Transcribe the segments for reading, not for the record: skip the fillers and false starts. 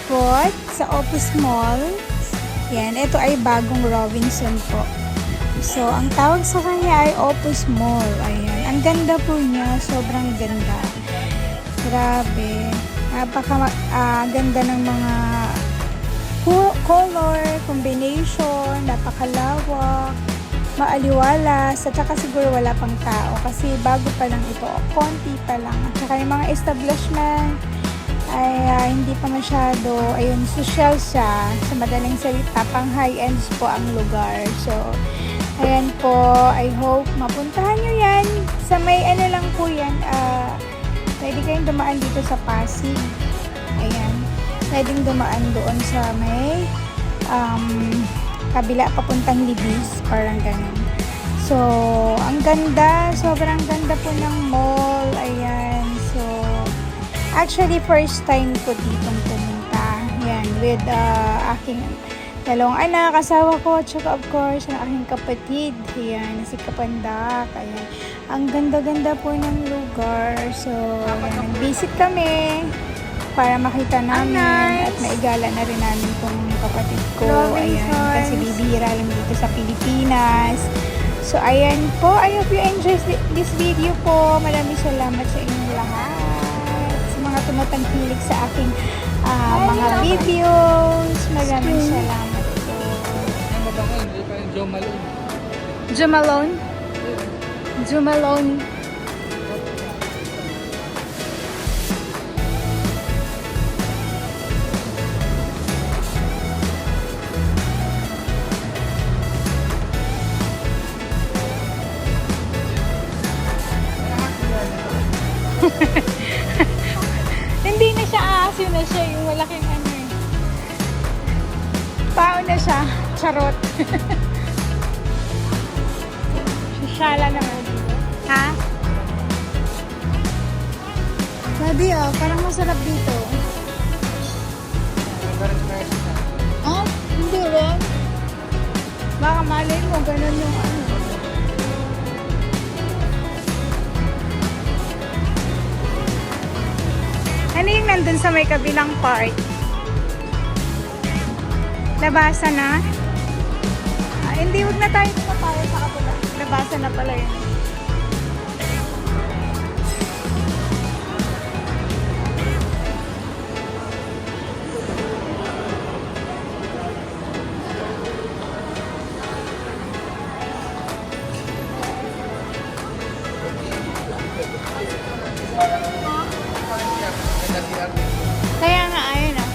malipot sa Opus Mall. Yan, ito ay bagong Robinson po. So, ang tawag sa kanya ay Opus Mall. Ayan, ang ganda po niya, sobrang ganda. Grabe. Ganda ng mga color, combination, napakalawak, maaliwalas, at saka siguro wala pang tao kasi bago pa lang ito, konti pa lang. At saka yung mga establishment ay hindi pa masyado, ayun, social siya. Sa madaling salita, pang high-ends po ang lugar. So, ayan po, I hope mapuntahan nyo yan. Sa may ano lang po yan, pwede kayong dumaan dito sa Pasig. Ayan, pwedeng dumaan doon sa may kabila papuntang Libis, parang ganun. So, ang ganda, sobrang ganda po ng mall. Ayan, so, actually, first time ko ditong pumunta. Yan, with aking dalawang anak, asawa ko, at saka of course, ang aking kapatid. Yan, si Kapandak. Ayan. Ang ganda-ganda po ng lugar. So, yan, nag-visit kami para makita namin at maigala na rin namin kung kapatid ko. Ayan, kasi bibihira lang dito sa Pilipinas. So, ayan po. I hope you enjoy this video po. Maraming salamat sa inyong lahat. Mga tumatangkilik sa aking mga videos. Maraming salamat po. Ano ba ngayon? Hindi pa yung Joe Malone. Joe Malone? Joe Malone. Hindi na siya aso na siya, yung malaking ano eh. Tao na siya. Charot. Shala naman. Ha? Sabi parang masarap dito. Oh, hindi ba? Baka malay mo, ganun yung ano. Ano yung nandun sa may kabilang part? Labasan na? Hindi, huwag na tayo pumapayag sa kabila. Labasan na pala yun. Kaya nga, ayun o.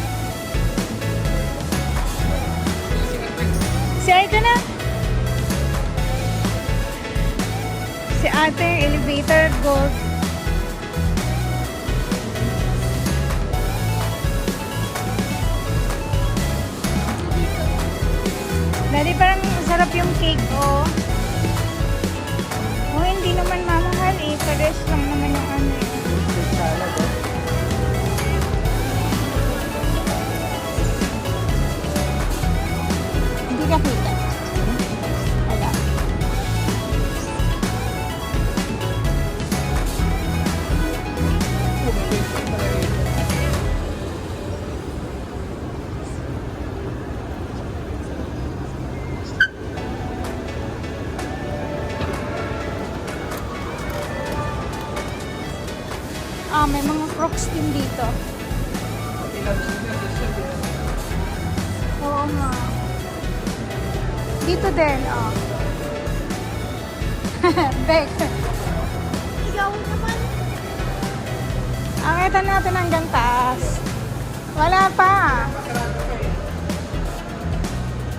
Si Ate na. Si Ate, elevator, gold. Dali parang masarap yung cake, oh. Oh, hindi naman mamahal eh. Pares lang naman yung ano eh. Hindi ka kita. Wala. May mga Crocs din dito. Oo nga. Dito din, oh. Bek. Ikaw naman. Kita natin hanggang taas. Wala pa.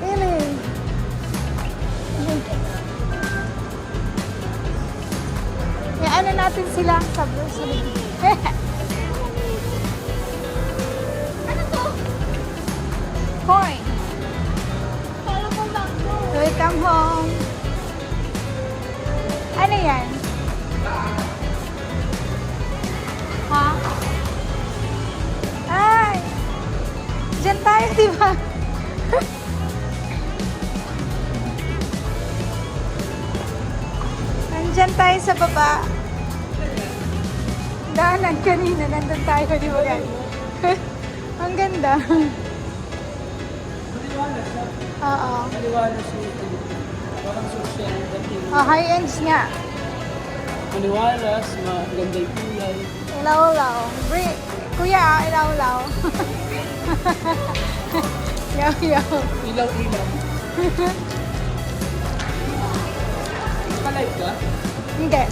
Really? Ano natin sila sa likod. Ano to? Coin. Welcome home. Ano yan? Ha? Ay! Diyan tayo, di ba? Nandyan tayo sa baba. Daanan kanina, nandun tayo, di ba guys? Ang ganda. Maliwanag siya. Oo. Maliwanag siya. Parang social. Oh, high-ends nga. Maliwanag, maganda yung kulay. Ilaw-law. Kuya, ilaw-law. Yaw-yaw. Ilaw-ilaw. Naka-live ka? Hindi.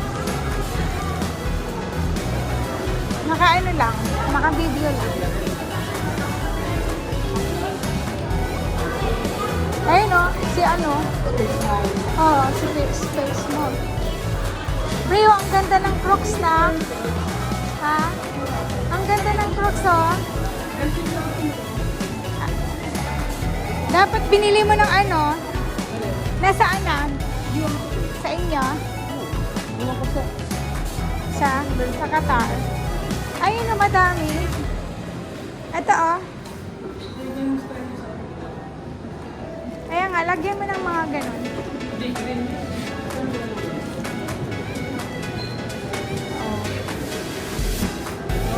Naka-ano lang. Naka-video lang. Ayun o. Si ano? Oo, si Space mo. Rio, ang ganda ng Crocs na. Ha? Ang ganda ng Crocs oh. Dapat binili mo ng ano? Nasaan na? Sa inyo? Sa Qatar. Ayun o, madami. Ito oh. Kaya nga, lagyan mo ng mga ganun. Oh.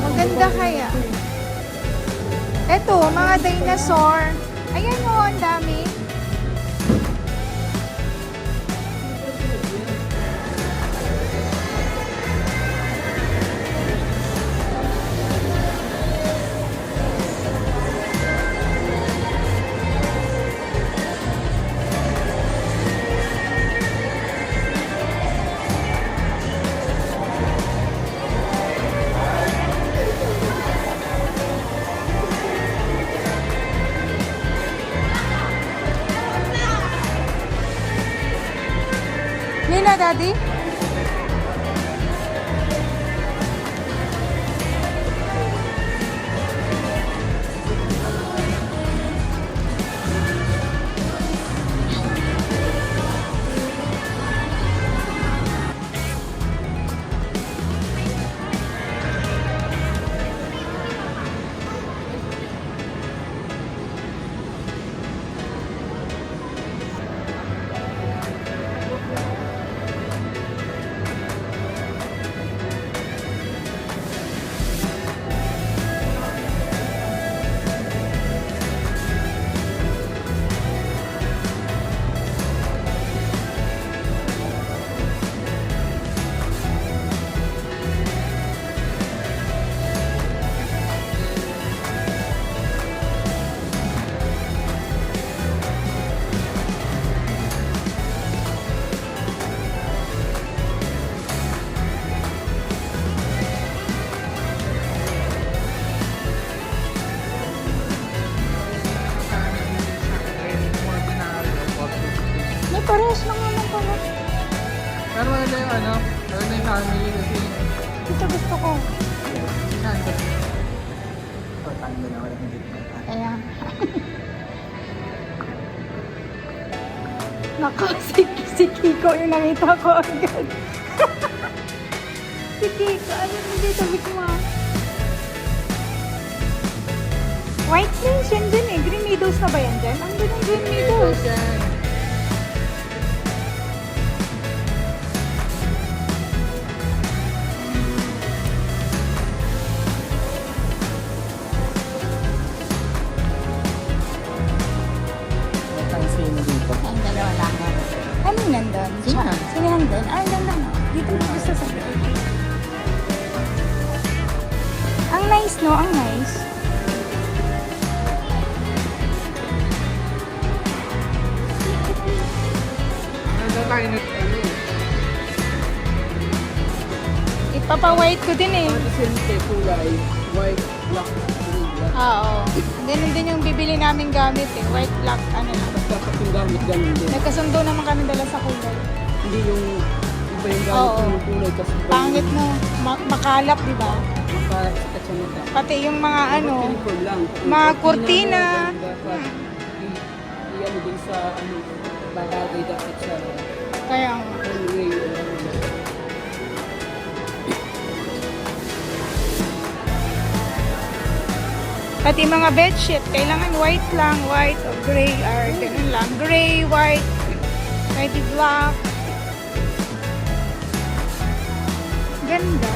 Maganda kaya. Ito, mga dinosaur. Ayan o, ang dami. Nina, Daddy? May parehas lang naman pala. Pero maganda yung ano, maganda yung family kasi Ito gusto ko. nandun. Ayan. Nako, si Kiko yung nakita ko agad. Si Kiko, ano hindi sabi ko nga. White lace yan dyan eh. Green Meadows na ba yan dyan? Ang ganda ng Green Meadows. Ang sino dito. Ang dalawa lang. Anong nandun? Sino nandun? Ah, ang ganda no. Dito mo gusto sa Ang nice no, ang nice. Ano tayo na ano eh. Ipapa-white ko din eh. Ano siyempre kulay, white, black, blue, black. Oo. Ganun din yung bibili namin gamit eh. White, black, ano lang. Tapos dapat yung gamit ganun din. Nagkasundo naman kami dala sa kulay. Hindi yung iba yung gamit Oo. ng kulay kasi Pangit no. Makalap, di ba? makasikat sa mata. Pati yung mga ano, Uniform lang. mga kurtina. Dapat i-ano din sa ano, bagay dapat sa Kaya nga. hallway. Pati mga bedsheet, kailangan white lang, white o gray, or ganun lang. Gray, white, pwede black. Ganda.